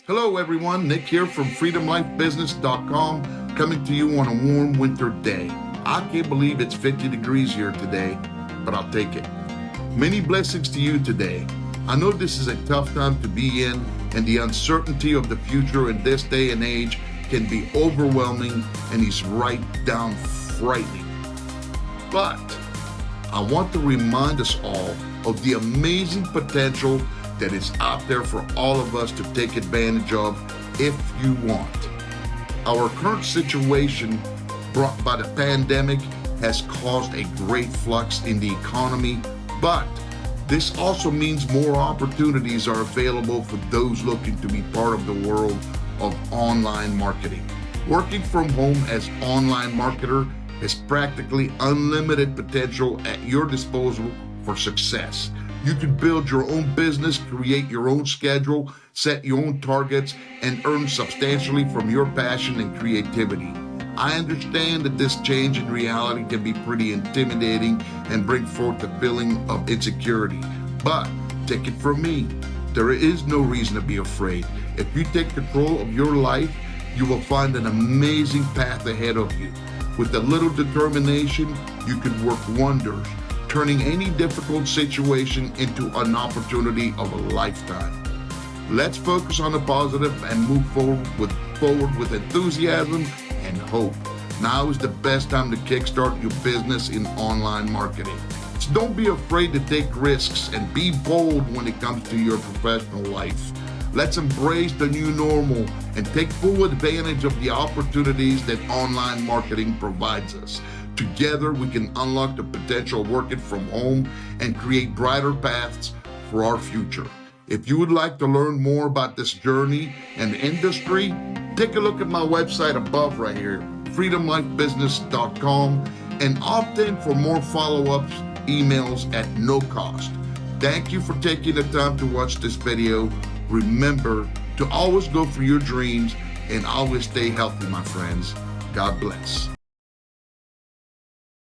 Hello everyone, Nick here from freedomlifebusiness.com, coming to you on a warm winter day. I can't believe it's 50 degrees here today, but I'll take it. Many blessings to you today. I know this is a tough time to be in, and the uncertainty of the future in this day and age can be overwhelming and is right down frightening. But I want to remind us all of the amazing potential that is out there for all of us to take advantage of if you want. Our current situation brought by the pandemic has caused a great flux in the economy, but this also means more opportunities are available for those looking to be part of the world of online marketing. Working from home as online marketer has practically unlimited potential at your disposal for success. You can build your own business, create your own schedule, set your own targets, and earn substantially from your passion and creativity. I understand that this change in reality can be pretty intimidating and bring forth a feeling of insecurity. But take it from me, there is no reason to be afraid. If you take control of your life, you will find an amazing path ahead of you. With a little determination, you can work wonders, turning any difficult situation into an opportunity of a lifetime. Let's focus on the positive and move forward with enthusiasm and hope. Now is the best time to kickstart your business in online marketing. So don't be afraid to take risks and be bold when it comes to your professional life. Let's embrace the new normal and take full advantage of the opportunities that online marketing provides us. Together, we can unlock the potential of working from home and create brighter paths for our future. If you would like to learn more about this journey and industry, take a look at my website above right here, freedomlifebusiness.com, and opt in for more follow-ups, emails at no cost. Thank you for taking the time to watch this video. Remember to always go for your dreams and always stay healthy, my friends. God bless.